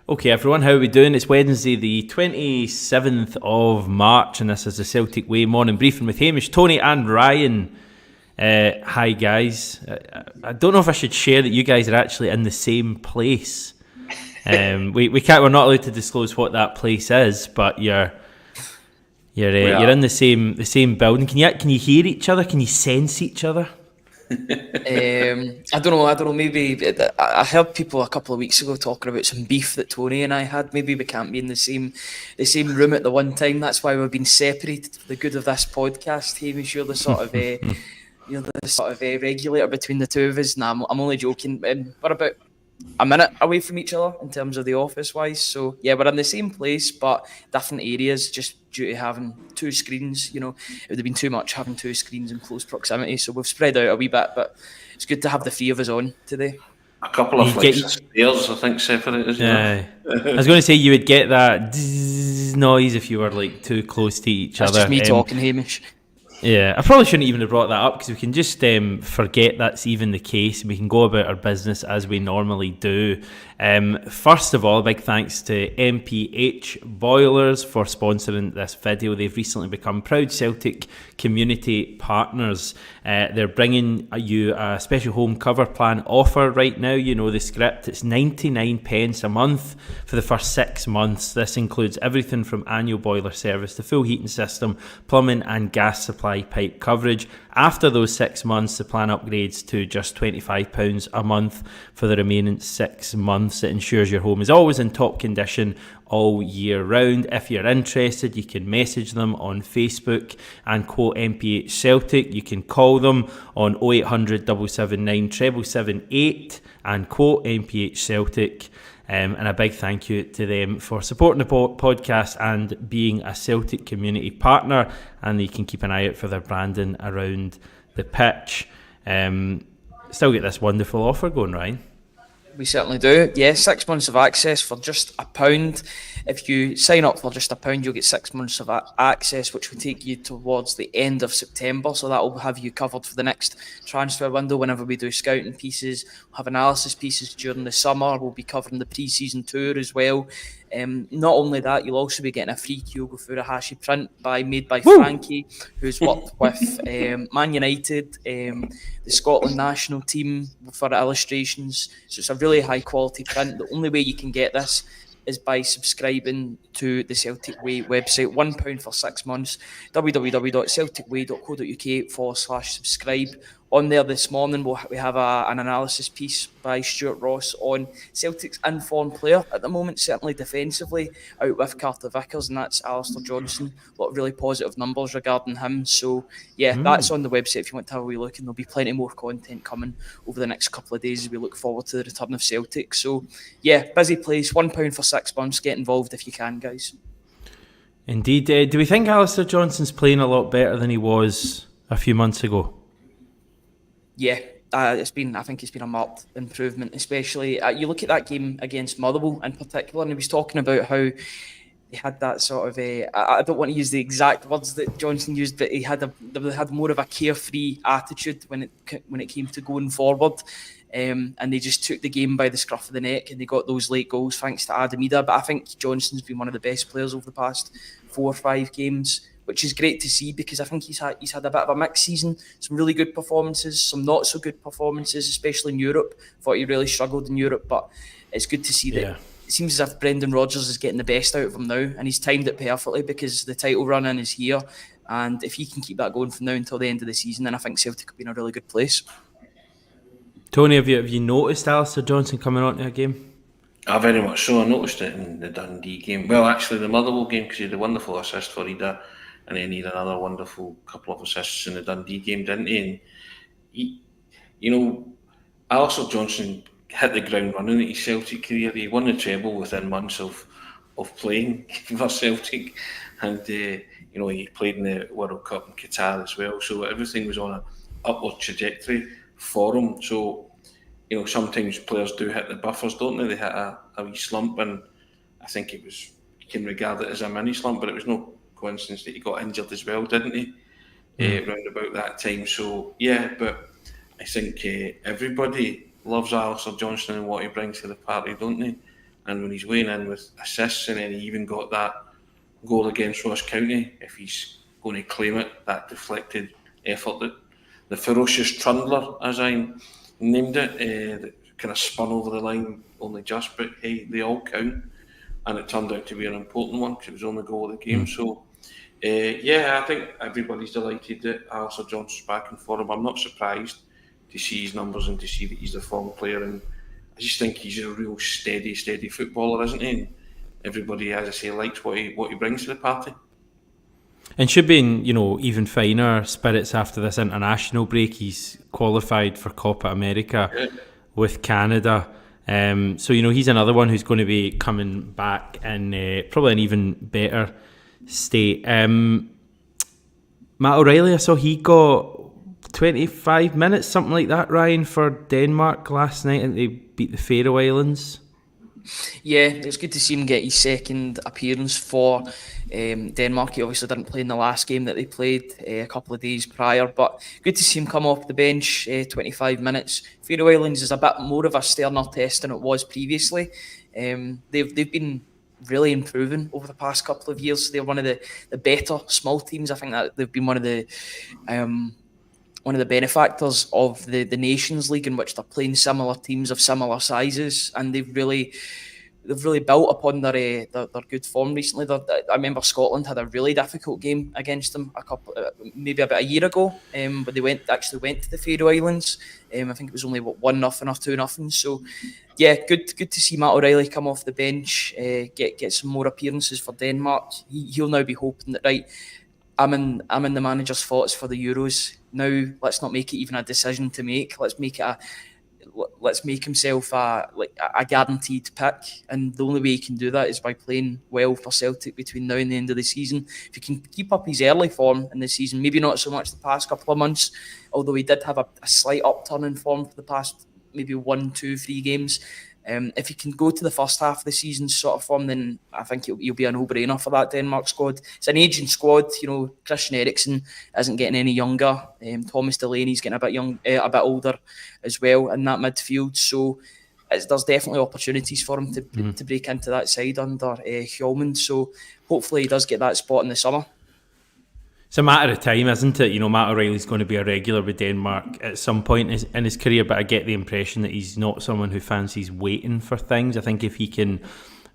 Okay, everyone, how are we doing? It's Wednesday, the 27th of March, and this is the Celtic Way morning briefing with Hamish, Tony, and Ryan. Hi, guys. I don't know if I should share that you guys are actually in the same place. We can't. We're not allowed to disclose what that place is, but you're in the same building. Can you hear each other? Can you sense each other? I don't know. Maybe I heard people a couple of weeks ago talking about some beef that Tony and I had. Maybe we can't be in the same room at the one time. That's why we've been separated for the good of this podcast. Hamish, you're the sort of regulator between the two of us. Nah, I'm only joking. We're about a minute away from each other in terms of the office wise. So yeah, we're in the same place, but different areas just due to having two screens. You know, it would have been too much having two screens in close proximity. So we've spread out a wee bit, but it's good to have the three of us on today. A couple of flights of stairs, I think, separated. I was going to say you would get that noise if you were like too close to each other. That's just me talking, Hamish. Yeah, I probably shouldn't even have brought that up because we can just forget that's even the case and we can go about our business as we normally do. First of all, a big thanks to MPH Boilers for sponsoring this video. They've recently become proud Celtic community partners. They're bringing you a special home cover plan offer right now. You know the script. It's 99 pence a month for the first 6 months. This includes everything from annual boiler service, the full heating system, plumbing and gas supply pipe coverage. After those 6 months, the plan upgrades to just £25 a month for the remaining 6 months. It ensures your home is always in top condition all year round. If you're interested, you can message them on Facebook and quote MPH Celtic. You can call them on 0800 779 7778 and quote MPH Celtic. And a big thank you to them for supporting the podcast and being a Celtic community partner. And you can keep an eye out for their branding around the pitch. Still get this wonderful offer going, Ryan. We certainly do. Yeah, 6 months of access for just £1. If you sign up for just £1, you'll get 6 months of access, which will take you towards the end of September. So that will have you covered for the next transfer window whenever we do scouting pieces. We'll have analysis pieces during the summer. We'll be covering the pre-season tour as well. Not only that, you'll also be getting a free Kyogo Furuhashi print made by Frankie, who's worked with Man United, the Scotland national team for illustrations. So it's a really high quality print. The only way you can get this is by subscribing to the Celtic Way website. £1 for 6 months. www.celticway.co.uk/subscribe. On there this morning, we have an analysis piece by Stuart Ross on Celtic's informed player at the moment, certainly defensively, out with Carter Vickers, and that's Alistair Johnson. A lot of really positive numbers regarding him. So, yeah, that's on the website if you want to have a wee look, and there'll be plenty more content coming over the next couple of days as we look forward to the return of Celtic. So, yeah, busy place, £1 for 6 months. Get involved if you can, guys. Indeed. Do we think Alistair Johnson's playing a lot better than he was a few months ago? Yeah, I think it's been a marked improvement, especially you look at that game against Motherwell in particular, and he was talking about how he had that sort of I don't want to use the exact words that Johnson used, but they had more of a carefree attitude when it came to going forward. And they just took the game by the scruff of the neck and they got those late goals thanks to Adam Ida. But I think Johnson's been one of the best players over the past 4 or 5 games, which is great to see because I think he's had a bit of a mixed season. Some really good performances, some not so good performances, especially in Europe. Thought he really struggled in Europe, but it's good to see that it seems as if Brendan Rodgers is getting the best out of him now, and he's timed it perfectly because the title run-in is here. And if he can keep that going from now until the end of the season, then I think Celtic could be in a really good place. Tony, have you noticed Alistair Johnson coming onto a game? I very much so. I noticed it in the Dundee game. Well, actually, the Motherwell game, because he had a wonderful assist for Ida, and then he had another wonderful couple of assists in the Dundee game, didn't he? And Alistair Johnson hit the ground running at his Celtic career. He won the treble within months of playing for Celtic, and he played in the World Cup in Qatar as well. So everything was on an upward trajectory for him. So sometimes players do hit the buffers, don't they? They hit a wee slump, and I think you can regard it as a mini slump, but it was no coincidence that he got injured as well, didn't he? Round about that time. So yeah, but I think everybody loves Alistair Johnson and what he brings to the party, don't they? and when he's weighing in with assists, and then he even got that goal against Ross County, if he's going to claim it, that deflected effort, that the ferocious trundler, as I named it, that kind of spun over the line only just, but hey, they all count, and it turned out to be an important one because it was on the goal of the game. So I think everybody's delighted that Alistair Johnson's back in form. I'm not surprised to see his numbers and to see that he's a form player, and I just think he's a real steady footballer, isn't he? And everybody, as I say, likes what he brings to the party. And should be in, even finer spirits after this international break. He's qualified for Copa America with Canada. So he's another one who's going to be coming back in probably an even better state. Matt O'Reilly, I saw he got 25 minutes, something like that, Ryan, for Denmark last night, and they beat the Faroe Islands. Yeah, it's good to see him get his second appearance for Denmark. He obviously didn't play in the last game that they played a couple of days prior, but good to see him come off the bench, 25 minutes. Faroe Islands is a bit more of a sterner test than it was previously. They've been really improving over the past couple of years. They're one of the better small teams. I think that they've been one of the benefactors of the Nations League, in which they're playing similar teams of similar sizes, and they've really built upon their good form recently. I remember Scotland had a really difficult game against them maybe about a year ago, but they went to the Faroe Islands. I think it was only 1-0 or 2-0. So yeah, good to see Matt O'Reilly come off the bench, get some more appearances for Denmark. He'll now be hoping that, right, I'm in the manager's thoughts for the Euros. Now let's not make it even a decision to make. Let's make himself a guaranteed pick, and the only way he can do that is by playing well for Celtic between now and the end of the season. If he can keep up his early form in the season, maybe not so much the past couple of months, although he did have a slight upturn in form for the past maybe 1, 2, 3 games. If he can go to the first half of the season sort of form, then I think he'll be a no-brainer for that Denmark squad. It's an aging squad. Christian Eriksen isn't getting any younger. Thomas Delaney's getting a bit older as well in that midfield. So there's definitely opportunities for him to break into that side under Hjulmand. So hopefully he does get that spot in the summer. It's a matter of time, isn't it? Matt O'Reilly's going to be a regular with Denmark at some point in his career, but I get the impression that he's not someone who fancies waiting for things. I think if he can,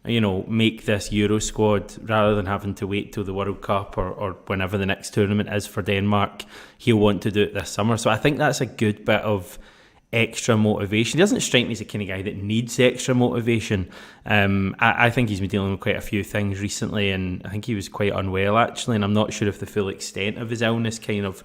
make this Euro squad rather than having to wait till the World Cup or whenever the next tournament is for Denmark, he'll want to do it this summer. So I think that's a good bit of extra motivation. He doesn't strike me as the kind of guy that needs extra motivation. I think he's been dealing with quite a few things recently, and I think he was quite unwell actually, and I'm not sure if the full extent of his illness kind of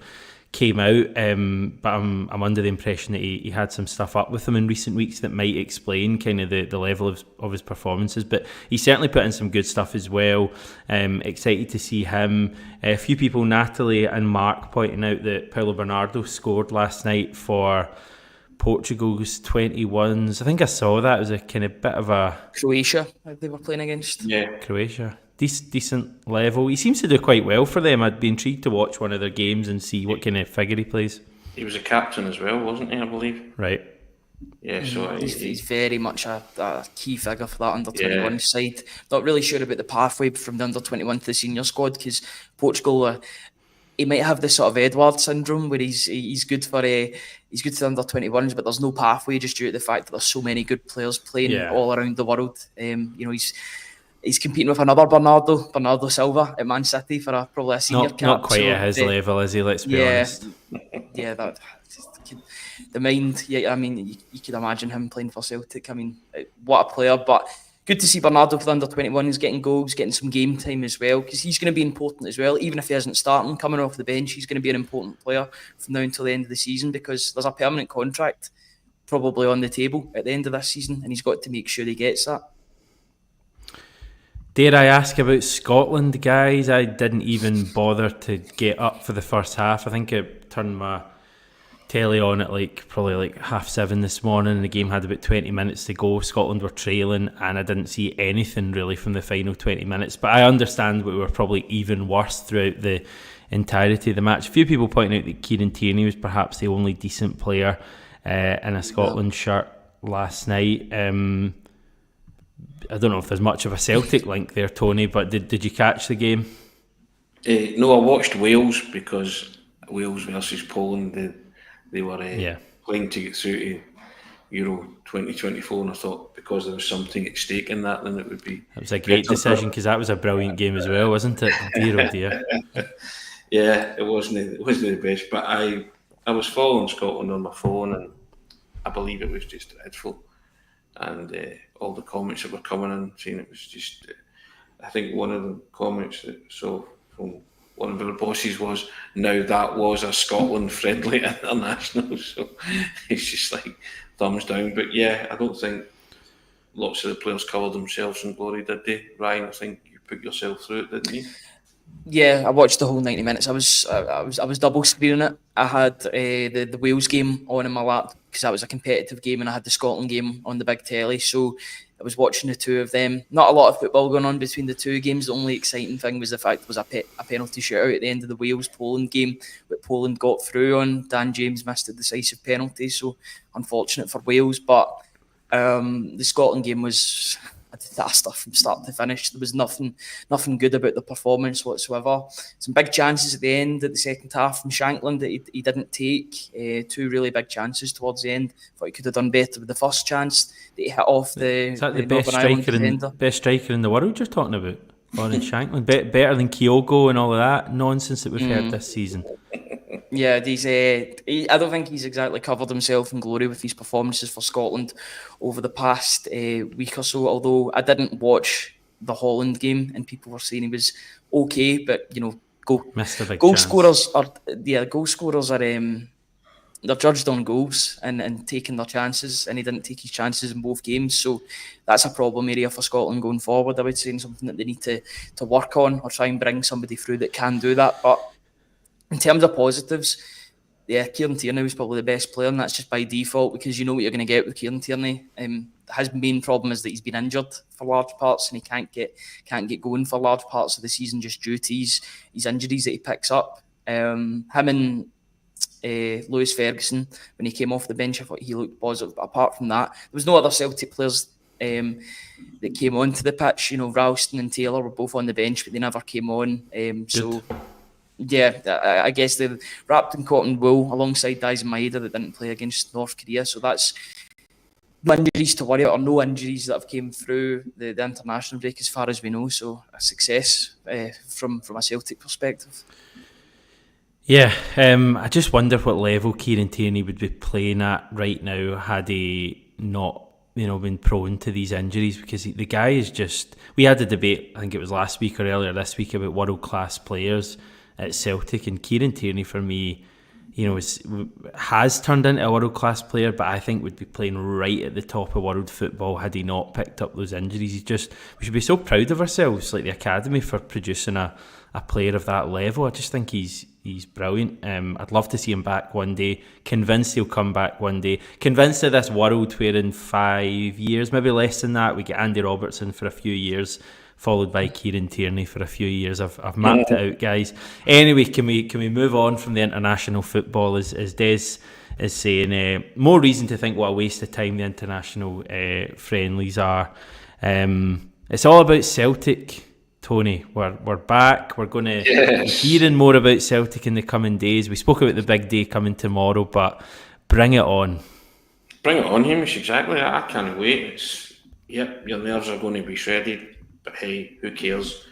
came out, but I'm under the impression that he had some stuff up with him in recent weeks that might explain kind of the level of his performances, but he certainly put in some good stuff as well. Excited to see him. A few people, Natalie and Mark, pointing out that Paulo Bernardo scored last night for Portugal's 21s. I think I saw that. It was a kind of bit of a... Croatia they were playing against. Yeah. Croatia. Decent level. He seems to do quite well for them. I'd be intrigued to watch one of their games and see what kind of figure he plays. He was a captain as well, wasn't he, I believe? Right. Yeah, so he's very much a key figure for that under-21 side. Not really sure about the pathway from the under-21 to the senior squad, because Portugal... he might have this sort of Edward syndrome where he's good for the under-21s, but there's no pathway just due to the fact that there's so many good players playing all around the world. He's competing with another Bernardo Silva at Man City for probably a senior cap. Not quite at his level, is he? Let's be honest. Yeah, the mind. Yeah, I mean, you could imagine him playing for Celtic. I mean, what a player! But good to see Bernardo for the under-21s getting goals, getting some game time as well, because he's going to be important as well. Even if he isn't starting, coming off the bench, he's going to be an important player from now until the end of the season, because there's a permanent contract probably on the table at the end of this season, and he's got to make sure he gets that. Dare I ask about Scotland, guys? I didn't even bother to get up for the first half. I think I turned my telly on at probably 7:30 this morning, and the game had about 20 minutes to go. Scotland were trailing, and I didn't see anything really from the final 20 minutes. But I understand we were probably even worse throughout the entirety of the match. A few people pointing out that Kieran Tierney was perhaps the only decent player in a Scotland shirt last night. I don't know if there's much of a Celtic link there, Tony, but did you catch the game? No, I watched Wales because Wales versus Poland, they were playing to get through to Euro 2024, and I thought because there was something at stake in that, then it would be. It was a great decision because that was a brilliant game as well, wasn't it? Dear oh dear. Yeah, it wasn't the best, but I was following Scotland on my phone, and I believe it was just dreadful, and all the comments that were coming in saying it was just. I think one of the comments that saw from one of our bosses was, now that was a Scotland friendly international, so it's just like thumbs down. But yeah, I don't think lots of the players covered themselves in glory, did they? Ryan, I think you put yourself through it, didn't you? Yeah, I watched the whole 90 minutes. I was double screening it. I had the Wales game on in my lap because that was a competitive game, and I had the Scotland game on the big telly. So I was watching the two of them. Not a lot of football going on between the two games. The only exciting thing was the fact there was a penalty shootout at the end of the Wales-Poland game, but Poland got through on. Dan James missed a decisive penalty, so unfortunate for Wales. But the Scotland game was a disaster from start to finish. There was nothing good about the performance whatsoever. Some big chances at the end of the second half from Shankland that he didn't take. Two really big chances towards the end. Thought he could have done better with the first chance that he hit off the. Is that the best striker in the world you're talking about? Lawrence Shankland, better than Kyogo and all of that nonsense that we've heard this season. Yeah, I don't think he's exactly covered himself in glory with his performances for Scotland over the past week or so. Although I didn't watch the Holland game, and people were saying he was okay, but goal scorers are they're judged on goals and taking their chances, and he didn't take his chances in both games. So that's a problem area for Scotland going forward, I would say, and something that they need to work on or try and bring somebody through that can do that. But in terms of positives, yeah, Kieran Tierney was probably the best player, and that's just by default because you know what you're going to get with Kieran Tierney. His main problem is that he's been injured for large parts, and he can't get going for large parts of the season just due to his injuries that he picks up. Him and Lewis Ferguson, when he came off the bench, I thought he looked positive. But apart from that, there was no other Celtic players that came onto the pitch. You know, Ralston and Taylor were both on the bench, but they never came on. Yeah, I guess they wrapped in cotton wool alongside Daisen Maeda that didn't play against North Korea. So that's no injuries to worry about, or no injuries that have came through the international break as far as we know. So a success from a Celtic perspective. Yeah, I just wonder what level Kieran Tierney would be playing at right now had he not been prone to these injuries, because the guy is just... We had a debate, I think it was last week or earlier this week, about world-class players at Celtic, and Kieran Tierney for me, has turned into a world-class player, but I think would be playing right at the top of world football had he not picked up those injuries. We should be so proud of ourselves, like the academy, for producing a player of that level. I just think he's brilliant. I'd love to see him back one day. Convinced he'll come back one day. Convinced of this world where in 5 years, maybe less than that, we get Andy Robertson for a few years, followed by Kieran Tierney for a few years. I've mapped it out, guys. Anyway, can we move on from the international football? As Des is saying, more reason to think what a waste of time the international friendlies are. It's all about Celtic, Tony. We're back. We're going to be hearing more about Celtic in the coming days. We spoke about the big day coming tomorrow, but bring it on. Bring it on, Hamish, exactly. I can't wait. Your nerves are going to be shredded. But hey, who cares?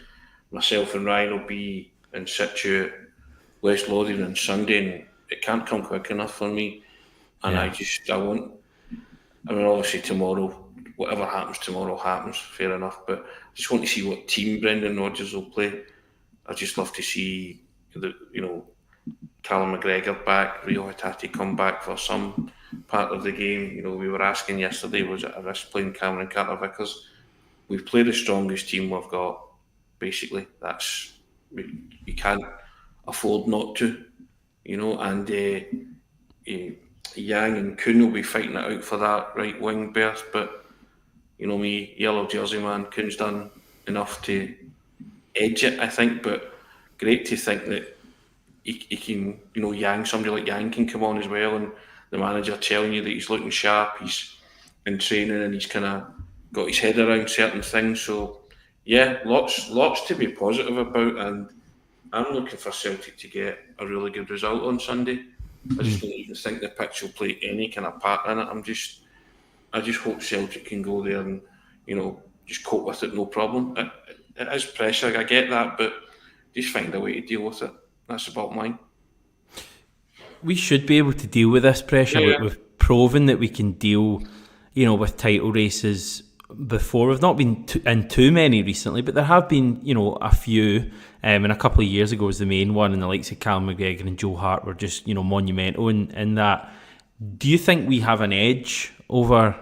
Myself and Ryan will be in situ West Lothian on Sunday, and it can't come quick enough for me. And I mean, obviously tomorrow, whatever happens tomorrow happens, fair enough. But I just want to see what team Brendan Rodgers will play. I just love to see Callum McGregor back, Rio Hatate come back for some part of the game. We were asking yesterday, was it a risk playing Cameron Carter-Vickers? We've played the strongest team we've got, basically. You can't afford not to, and Yang and Kuhn will be fighting it out for that right wing berth, but me, yellow jersey man, Kuhn's done enough to edge it, I think, but great to think that he can, Yang, somebody like Yang can come on as well, and the manager telling you that he's looking sharp, he's in training and he's kind of got his head around certain things. So yeah, lots to be positive about, and I'm looking for Celtic to get a really good result on Sunday. I just don't even think the pitch will play any kind of part in it. I just hope Celtic can go there and, just cope with it, no problem. It is pressure, I get that, but just find a way to deal with it. That's the bottom line. We should be able to deal with this pressure. Yeah. We've proven that we can deal, with title races before. We've not been in too many recently, but there have been, a few. And a couple of years ago was the main one, and the likes of Callum McGregor and Joe Hart were just, monumental in that. Do you think we have an edge over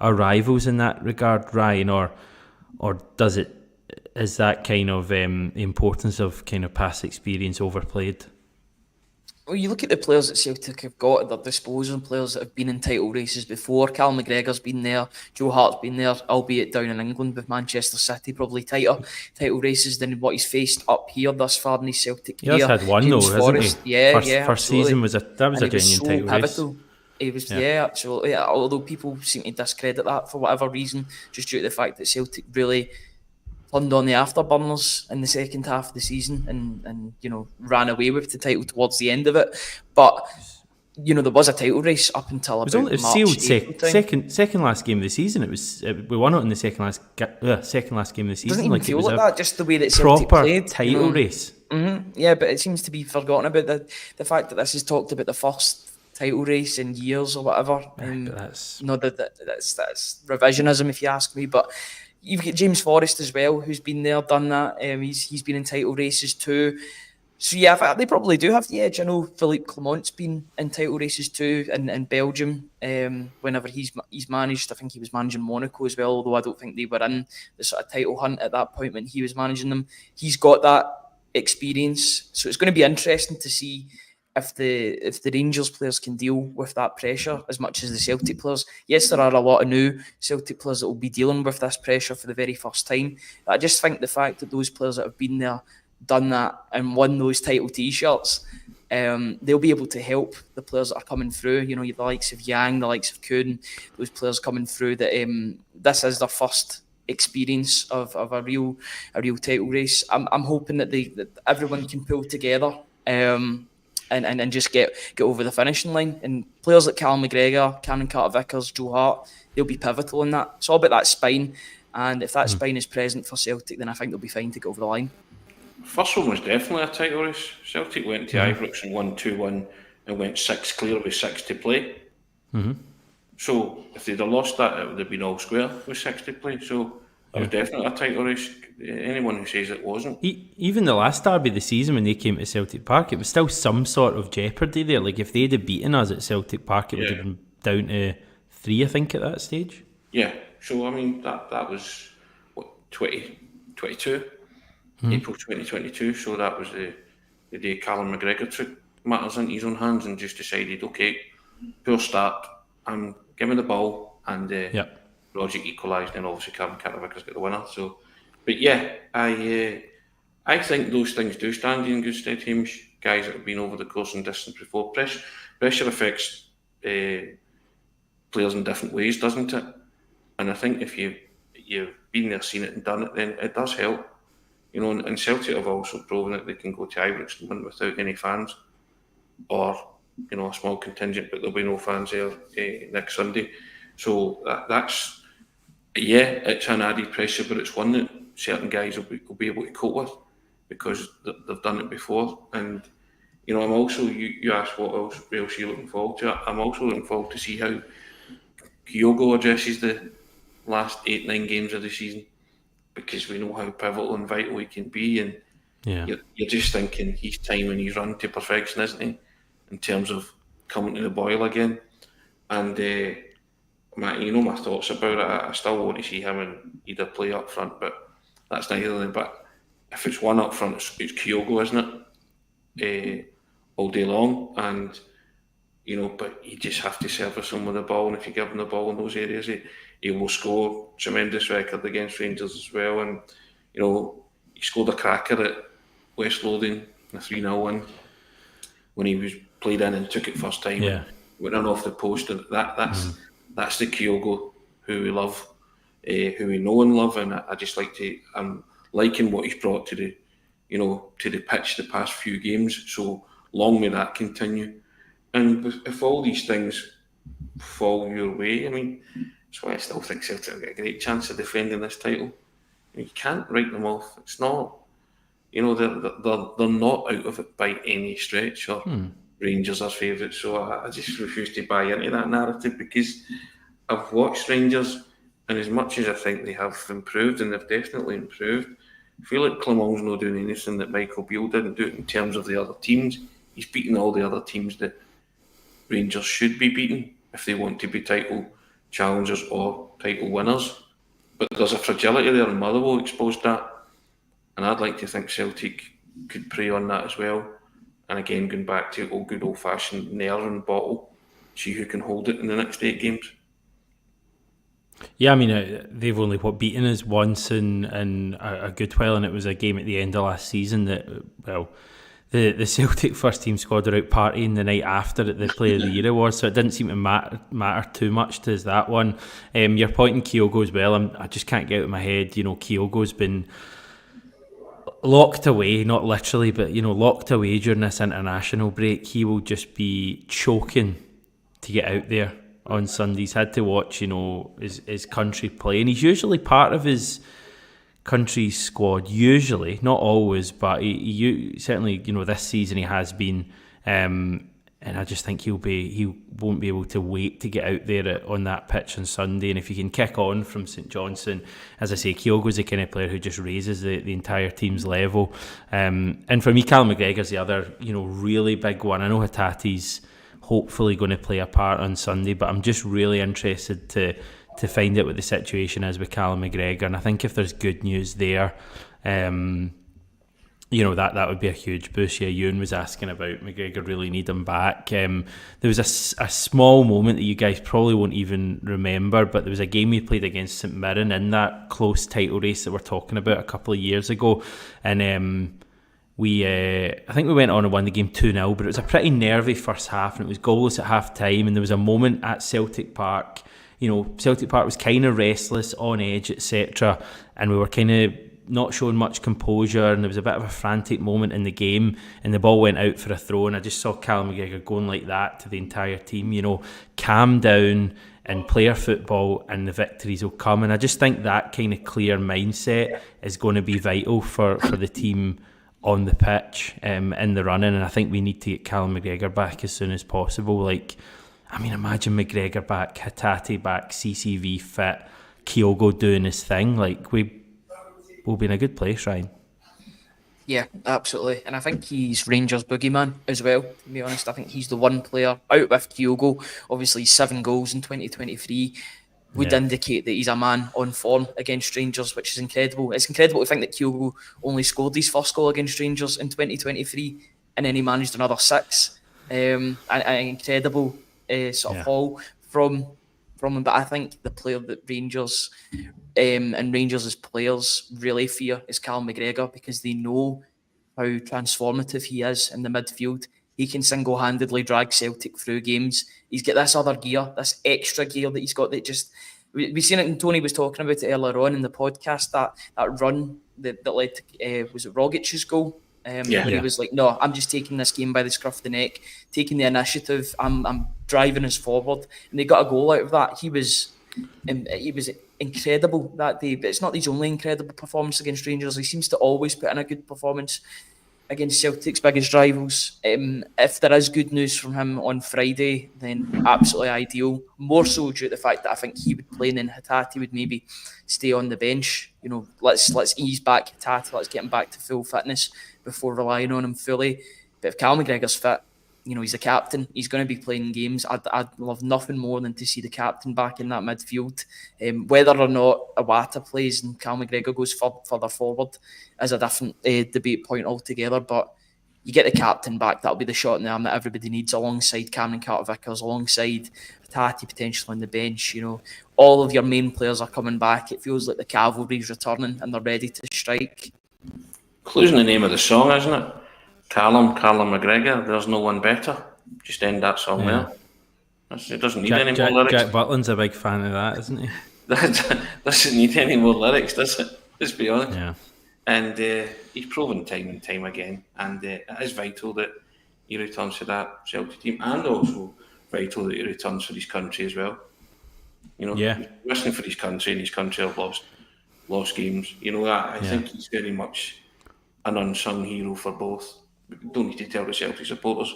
our rivals in that regard, Ryan, or is that kind of importance of kind of past experience overplayed? Well, you look at the players that Celtic have got at their disposal, players that have been in title races before. Cal McGregor's been there, Joe Hart's been there, albeit down in England with Manchester City, probably tighter title races than what he's faced up here thus far in his Celtic career. He's had one James though, Forrest, hasn't he? Yeah, First season was a genuine title pivotal. race. He was, absolutely. Although people seem to discredit that for whatever reason, just due to the fact that Celtic really turned on the afterburners in the second half of the season and ran away with the title towards the end of it. But there was a title race up until about March. Second last game of the season. It was we won it in the second last game of the season. Doesn't even feel like that. Just the way that Celtic proper played, title race. Mm-hmm. Yeah, but it seems to be forgotten about the fact that this is talked about the first title race in years or whatever. That's revisionism, if you ask me. But you've got James Forrest as well, who's been there, done that. He's been in title races too. So yeah, they probably do have the edge. I know Philippe Clement's been in title races too in Belgium. Whenever he's managed, I think he was managing Monaco as well. Although I don't think they were in the sort of title hunt at that point when he was managing them. He's got that experience, so it's going to be interesting to see if the Rangers players can deal with that pressure as much as the Celtic players. Yes, there are a lot of new Celtic players that will be dealing with this pressure for the very first time. I just think the fact that those players that have been there, done that and won those title T-shirts, they'll be able to help the players that are coming through. The likes of Yang, the likes of Kuhn, those players coming through that this is their first experience of a real title race. I'm hoping that everyone can pull together and just get over the finishing line. And players like Callum McGregor, Cameron Carter-Vickers, Joe Hart, they'll be pivotal in that. It's all about that spine, and if that spine is present for Celtic, then I think they'll be fine to get over the line. First one was definitely a title race. Celtic went to Ibrox and won 2-1 and went 6 clear with 6 to play. Mm-hmm. So if they'd have lost that, it would have been all square with 6 to play. So it was definitely a title race. Anyone who says it wasn't. Even the last derby of the season when they came to Celtic Park, it was still some sort of jeopardy there. Like if they'd have beaten us at Celtic Park, it would have been down to 3, I think, at that stage. Yeah. So I mean that was what 2022, April 2022. So that was the day Callum McGregor took matters into his own hands and just decided, okay, poor start. I'm giving the ball, and Roger equalised, and obviously Cameron Carter-Vickers got the winner. So. But yeah, I think those things do stand you in good stead, Hamish. Guys that have been over the course and distance before. Pressure affects players in different ways, doesn't it? And I think if you've been there, seen it and done it, then it does help. And Celtic have also proven that they can go to Ibrox and win without any fans. Or, a small contingent, but there'll be no fans there next Sunday. So that's... Yeah, it's an added pressure, but it's one that certain guys will be able to cope with because they've done it before. And I'm also, you asked what else you're looking forward to. I'm also looking forward to see how Kyogo addresses the last 8-9 games of the season, because we know how pivotal and vital he can be. And you're just thinking he's timing his run to perfection, isn't he? In terms of coming to the boil again. And my thoughts about it. I still want to see him and either play up front, but that's neither of them. But if it's one up front, it's Kyogo, isn't it? All day long, and but you just have to service him with the ball, and if you give him the ball in those areas, he will score. Tremendous record against Rangers as well, and he scored a cracker at West Lothian, a 3-0 win, when he was played in and took it first time. Went in off the post, and that's the Kyogo who we love. who we know and love, and I just I'm liking what he's brought to the pitch the past few games. So long may that continue. And if all these things fall your way, I mean, that's why I still think Celtic have got a great chance of defending this title. You can't write them off. It's not, they're not out of it by any stretch, or Rangers are favourites. So I just refuse to buy into that narrative, because I've watched Rangers, and as much as I think they have improved, and they've definitely improved, I feel like Clement's not doing anything that Michael Beale didn't do in terms of the other teams. He's beaten all the other teams that Rangers should be beaten if they want to be title challengers or title winners. But there's a fragility there, and Motherwell exposed that. And I'd like to think Celtic could prey on that as well. And again, going back to good old-fashioned nail and bottle, see who can hold it in the next 8 games. Yeah, I mean, they've only beaten us once in a good while, and it was a game at the end of last season that, well, the Celtic first team squad were out partying the night after at the Player of the Year Awards, so it didn't seem to matter too much to us, that one. Your point in Kyogo as well, I just can't get out of my head, Kyogo's been locked away, not literally, but, locked away during this international break. He will just be choking to get out there on Sunday. He's had to watch, his country play, and he's usually part of his country's squad, usually, not always, but he certainly, this season he has been, and I just think he won't be able to wait to get out there on that pitch on Sunday. And if he can kick on from St Johnstone, as I say, Kyogo's the kind of player who just raises the entire team's level. And for me, Callum McGregor's the other, really big one. I know Hatate's hopefully going to play a part on Sunday, but I'm just really interested to find out what the situation is with Callum McGregor. And I think if there's good news there, that would be a huge boost. Yeah, Ewan was asking about McGregor really need him back. There was a small moment that you guys probably won't even remember, but there was a game we played against St Mirren in that close title race that we're talking about a couple of years ago, and I think we went on and won the game 2-0, but it was a pretty nervy first half, and it was goalless at half time, and there was a moment at Celtic Park. Celtic Park was kind of restless, on edge, etc., and we were kind of not showing much composure, and there was a bit of a frantic moment in the game, and the ball went out for a throw, and I just saw Callum McGregor going like that to the entire team, calm down and play our football and the victories will come. And I just think that kind of clear mindset is going to be vital for the team on the pitch, in the running, and I think we need to get Callum McGregor back as soon as possible. Imagine McGregor back, Hatate back, CCV fit, Kyogo doing his thing. We'll be in a good place, Ryan. Yeah, absolutely. And I think he's Rangers boogeyman as well, to be honest. I think he's the one player out with Kyogo. Obviously, 7 goals in 2023 would indicate that he's a man on form against Rangers, which is incredible. It's incredible to think that Kyogo only scored his first goal against Rangers in 2023, and then he managed another 6. An incredible sort of haul from him. But I think the player that Rangers and Rangers' players really fear is Callum McGregor, because they know how transformative he is in the midfield. He can single-handedly drag Celtic through games. He's got this other gear, this extra gear that he's got that just... We've seen it, and Tony was talking about it earlier on in the podcast, that run that led to, was it Rogic's goal? Where he was like, no, I'm just taking this game by the scruff of the neck, taking the initiative, I'm driving us forward. And they got a goal out of that. He was incredible that day, but it's not his only incredible performance against Rangers. He seems to always put in a good performance against Celtic's biggest rivals. If there is good news from him on Friday, then absolutely ideal. More so due to the fact that I think he would play, and then Hatate would maybe stay on the bench. Let's ease back Hatate, let's get him back to full fitness before relying on him fully. But if Callum McGregor's fit, he's the captain. He's going to be playing games. I'd love nothing more than to see the captain back in that midfield. Whether or not Iwata plays and Callum McGregor goes further forward is a different debate point altogether. But you get the captain back, that'll be the shot in the arm that everybody needs, alongside Cameron Carter-Vickers, alongside Hatate potentially on the bench. All of your main players are coming back. It feels like the cavalry's returning and they're ready to strike. Including the name of the song, isn't it? Callum McGregor, there's no one better. Just end that song there. It doesn't need any more lyrics. Jack Butland's a big fan of that, isn't he? that doesn't need any more lyrics, does it? Let's be honest. Yeah. And he's proven time and time again, and it is vital that he returns for that Celtic team, and also vital that he returns for his country as well. You know, he's wrestling for his country, and his country have lost games. You know, I think he's very much an unsung hero for both. We don't need to tell the Celtic supporters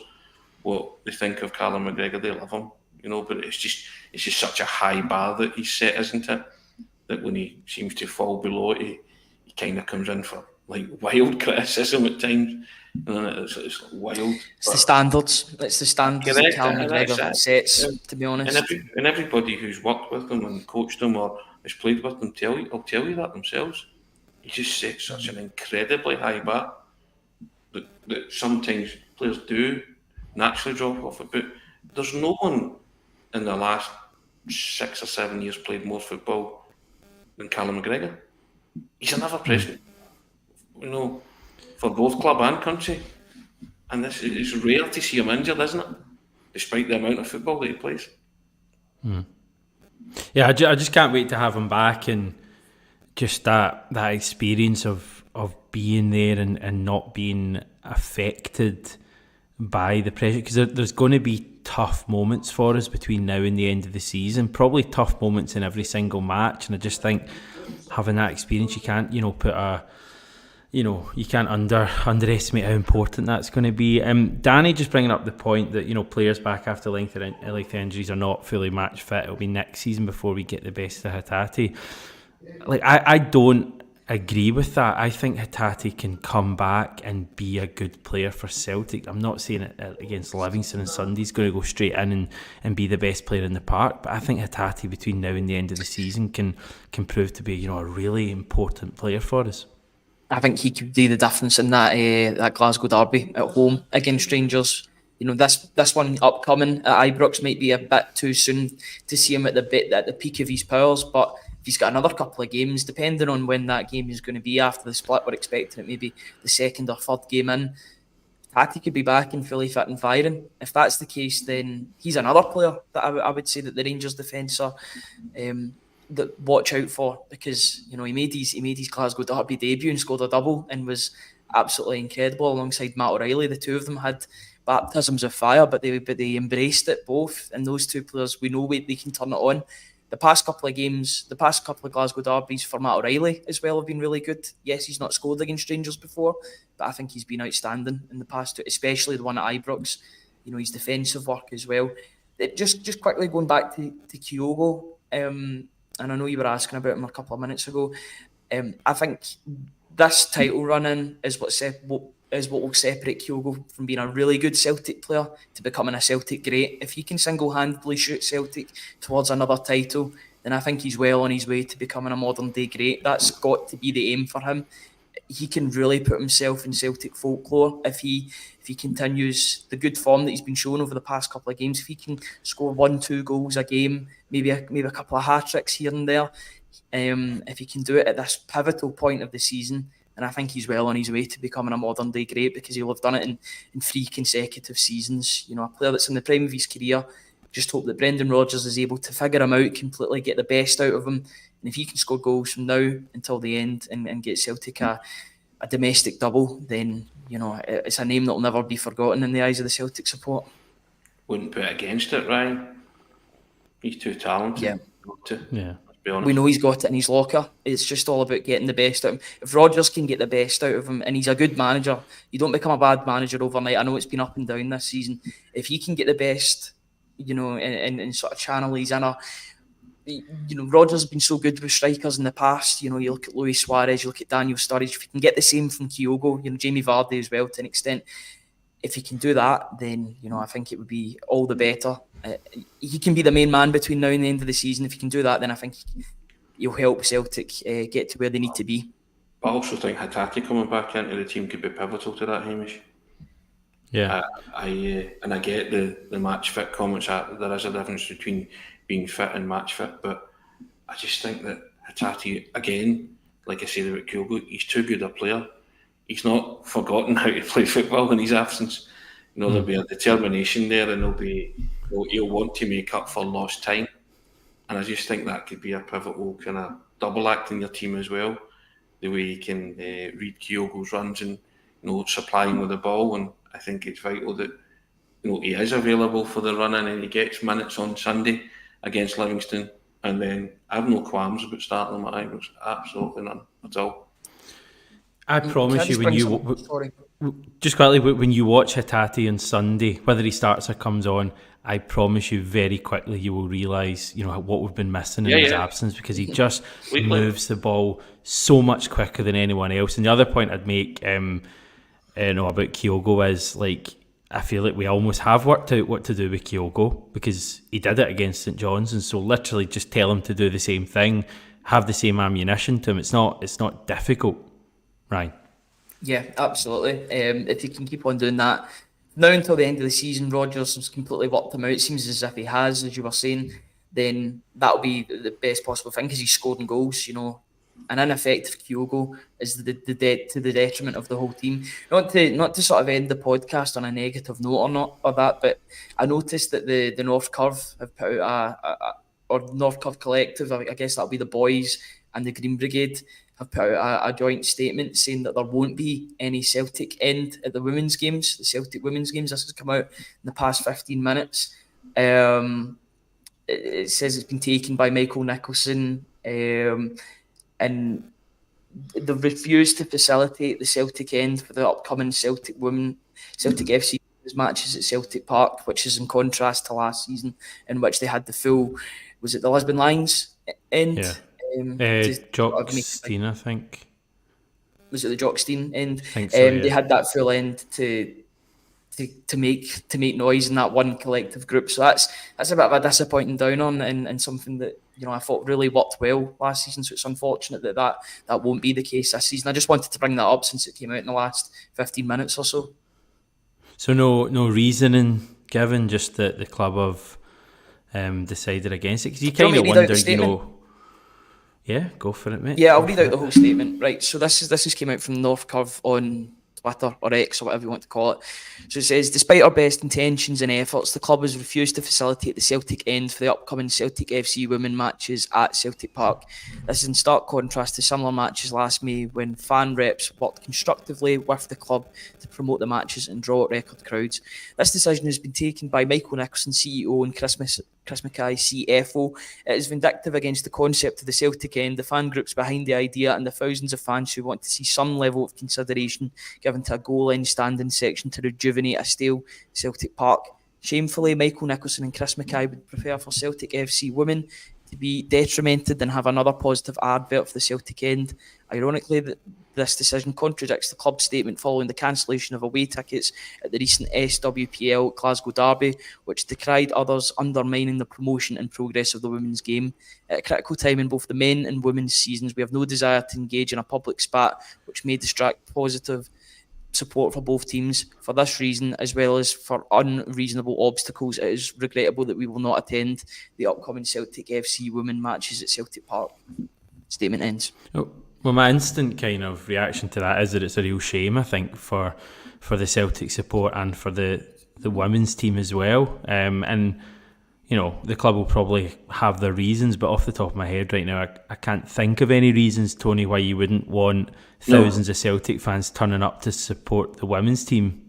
what they think of Callum McGregor. They love him, you know, but it's just such a high bar that he's set, isn't it? That when he seems to fall below it, he kind of comes in for like wild criticism at times, and then it's wild. It's the standards. It's the standards that Callum McGregor sets. To be honest, and everybody who's worked with him and coached him or has played with him will tell you that themselves. He just sets such an incredibly high bar that sometimes players do naturally drop off it. But there's no one in the last 6 or 7 years played more football than Callum McGregor. He's another president, you know, for both club and country. And it's rare to see him injured, isn't it? Despite the amount of football that he plays. Yeah, I just can't wait to have him back, and just that experience of being there and not being affected by the pressure, because there's going to be tough moments for us between now and the end of the season, probably tough moments in every single match, and I just think having that experience, you can't you can't underestimate how important that's going to be. Danny just bringing up the point that, you know, players back after lengthy injuries are not fully match fit. It'll be next season before we get the best of Hatate. Like, I don't agree with that. I think Hatate can come back and be a good player for Celtic. I'm not saying it against Livingston and Sunday's going to go straight in and be the best player in the park, but I think Hatate between now and the end of the season can prove to be, you know, a really important player for us. I think he could do the difference in that Glasgow derby at home against Rangers. You know, this one upcoming at Ibrox might be a bit too soon to see him at the peak of his powers, but if he's got another couple of games, depending on when that game is going to be after the split, we're expecting it maybe the second or third game in, Hatate could be back and fully fit and firing. If that's the case, then he's another player that I would say that the Rangers defence are that watch out for, because, you know, he made his Glasgow derby debut and scored a double and was absolutely incredible alongside Matt O'Reilly. The two of them had baptisms of fire, but they embraced it both. And those two players, we know they can turn it on. The past couple of Glasgow derbies for Matt O'Reilly as well have been really good. Yes, he's not scored against Rangers before, but I think he's been outstanding in the past two, especially the one at Ibrox. You know, his defensive work as well. Just quickly going back to Kyogo, and I know you were asking about him a couple of minutes ago. I think this title run-in is what will separate Kyogo from being a really good Celtic player to becoming a Celtic great. If he can single-handedly shoot Celtic towards another title, then I think he's well on his way to becoming a modern-day great. That's got to be the aim for him. He can really put himself in Celtic folklore if he continues the good form that he's been showing over the past couple of games. If he can score 1-2 goals a game, maybe a couple of hat-tricks here and there, if he can do it at this pivotal point of the season, and I think he's well on his way to becoming a modern day great, because he'll have done it in 3 consecutive seasons. You know, a player that's in the prime of his career. Just hope that Brendan Rodgers is able to figure him out completely, get the best out of him, and if he can score goals from now until the end and get Celtic a domestic double, then, you know, it's a name that will never be forgotten in the eyes of the Celtic support. Wouldn't put against it, Ryan. He's too talented. Yeah. We know he's got it in his locker. It's just all about getting the best out of him. If Rodgers can get the best out of him, and he's a good manager, you don't become a bad manager overnight. I know it's been up and down this season. If he can get the best, you know, and sort of channel his inner, you know, Rodgers has been so good with strikers in the past. You know, you look at Luis Suarez, you look at Daniel Sturridge. If you can get the same from Kyogo, you know, Jamie Vardy as well to an extent. If he can do that, then, you know, I think it would be all the better. He can be the main man between now and the end of the season. If he can do that, then I think he'll help Celtic get to where they need to be. I also think Hatate coming back into the team could be pivotal to that, Hamish. Yeah. I get the match fit comments. There is a difference between being fit and match fit, but I just think that Hatate, again, like I said about Kyogo, he's too good a player. He's not forgotten how to play football in his absence. You know, there'll be a determination there, and he'll want to make up for lost time. And I just think that could be a pivotal kind of double act in your team as well. The way you can read Kyogo's runs and supply him with the ball. And I think it's vital that he is available for the run-in and he gets minutes on Sunday against Livingston. And then I have no qualms about starting him at Ibrox. Absolutely none at all. I promise you, when you just quickly, when you watch Hatate on Sunday, whether he starts or comes on, I promise you, very quickly you will realise, what we've been missing in his absence, because he just moves the ball so much quicker than anyone else. And the other point I'd make, about Kyogo is I feel like we almost have worked out what to do with Kyogo, because he did it against St John's, and so literally just tell him to do the same thing, have the same ammunition to him. It's not difficult, right? Yeah, absolutely. If he can keep on doing that now until the end of the season, Rodgers has completely worked him out. It seems as if he has, as you were saying, then that'll be the best possible thing, because he's scoring goals. An ineffective Kyogo is to the detriment of the whole team. Not to sort of end the podcast on a negative note or that, but I noticed that the North Curve have put out or North Curve Collective, I guess that'll be the boys and the Green Brigade, have put out a joint statement saying that there won't be any Celtic End at the women's games, the Celtic women's games. This has come out in the past 15 minutes. It says it's been taken by Michael Nicholson, and they've refused to facilitate the Celtic End for the upcoming Celtic FC matches at Celtic Park, which is in contrast to last season, in which they had the full, was it the Lisbon Lions End? Yeah. Jockstein, I think. Was it the Jockstein End? I think so, yeah. They had that full end to make noise in that one collective group. So that's a bit of a disappointing down on, and something that I thought really worked well last season. So it's unfortunate that won't be the case this season. I just wanted to bring that up since it came out in the last 15 minutes or so. So no reasoning given, just that the club have decided against it, because you kind of wonder, Yeah, go for it, mate. Yeah, I'll read out the whole statement. Right, so this came out from North Curve on Twitter or X or whatever you want to call it. So it says, despite our best intentions and efforts, the club has refused to facilitate the Celtic End for the upcoming Celtic FC women matches at Celtic Park. This is in stark contrast to similar matches last May, when fan reps worked constructively with the club to promote the matches and draw out record crowds. This decision has been taken by Michael Nicholson, CEO, and Chris Mackay, CFO. It is vindictive against the concept of the Celtic End, the fan groups behind the idea, and the thousands of fans who want to see some level of consideration given to a goal-line standing section to rejuvenate a stale Celtic Park. Shamefully, Michael Nicholson and Chris Mackay would prefer for Celtic FC women to be detrimented than have another positive advert for the Celtic End. Ironically, this decision contradicts the club's statement following the cancellation of away tickets at the recent SWPL Glasgow Derby, which decried others undermining the promotion and progress of the women's game. At a critical time in both the men and women's seasons, we have no desire to engage in a public spat which may distract positive support for both teams. For this reason, as well as for unreasonable obstacles, it is regrettable that we will not attend the upcoming Celtic FC women matches at Celtic Park. Statement ends. Well, my instant kind of reaction to that is that it's a real shame, I think, for the Celtic support and for the women's team as well. And the club will probably have their reasons, but off the top of my head right now, I can't think of any reasons, Tony, why you wouldn't want thousands of Celtic fans turning up to support the women's team.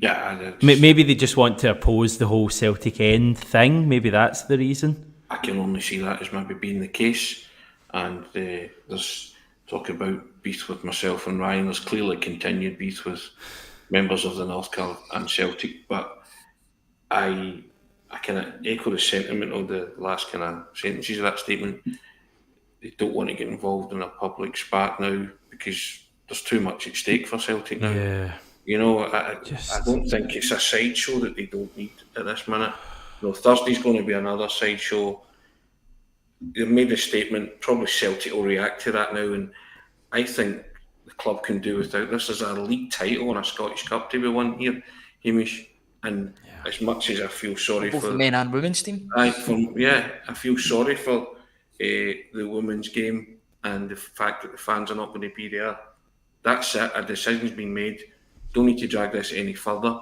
Yeah, maybe they just want to oppose the whole Celtic End thing. Maybe that's the reason. I can only see that as maybe being the case. And there's talk about beef with myself and Ryan. There's clearly continued beef with members of the North Curve and Celtic, but I kind of echo the sentiment of the last kind of sentences of that statement. They don't want to get involved in a public spat now because there's too much at stake for Celtic now. Yeah. I don't think it's a sideshow that they don't need at this minute. Thursday's going to be another sideshow. They've made a statement, probably Celtic will react to that now, and I think the club can do without this. There's a league title and a Scottish Cup to be won here, Hamish, and as much as I feel sorry both for the men and women's team, I feel sorry for the women's game and the fact that the fans are not going to be there. That's it. A decision's been made. Don't need to drag this any further.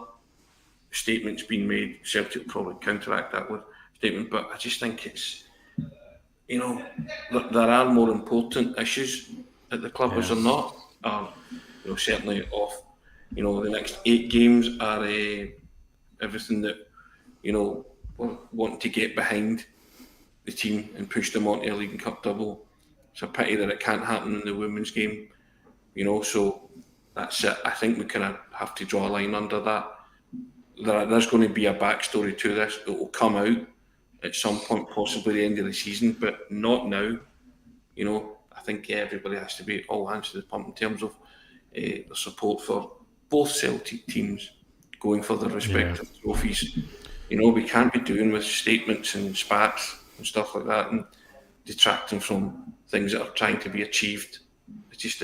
Statement's been made. Celtic will probably counteract that with statement, but I just think it's you know, there are more important issues at the club, is there not? You know, certainly off. You know, the next 8 games are everything that, you know, we're wanting to get behind the team and push them onto a League and Cup double. It's a pity that it can't happen in the women's game, you know, so that's it. I think we kind of have to draw a line under that. There's going to be a backstory to this. It will come out at some point, possibly the end of the season, but not now. You know, I think everybody has to be all hands to the pump in terms of the support for both Celtic teams going for their respective trophies. You know, we can't be doing with statements and spats and stuff like that and detracting from things that are trying to be achieved. It's just,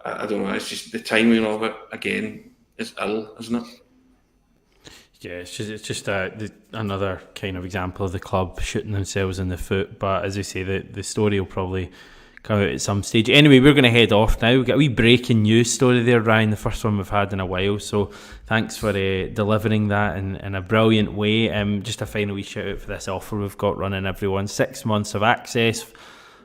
I don't know, it's just the timing of it, again, is ill, isn't it? Yeah, it's just another kind of example of the club shooting themselves in the foot. But as you say, the story will probably come out at some stage. Anyway, we're going to head off now. We've got a wee breaking news story there, Ryan, the first one we've had in a while. So thanks for delivering that in a brilliant way. Just a final wee shout out for this offer we've got running, everyone. 6 months of access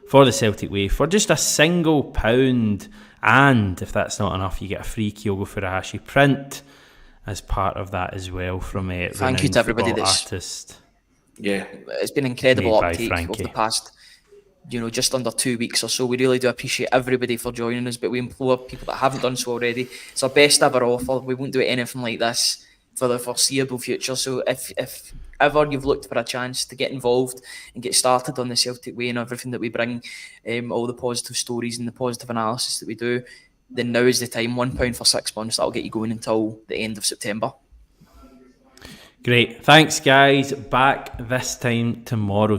for the Celtic Way for just £1. And if that's not enough, you get a free Kyogo Furuhashi print as part of that as well from a thank you to everybody that's artist. Yeah, it's been incredible uptake over the past, just under 2 weeks or so. We really do appreciate everybody for joining us, but we implore people that haven't done so already. It's our best ever offer. We won't do anything like this for the foreseeable future. So if ever you've looked for a chance to get involved and get started on the Celtic Way and everything that we bring, all the positive stories and the positive analysis that we do, then now is the time. £1 for 6 months. That'll get you going until the end of September. Great. Thanks, guys. Back this time tomorrow.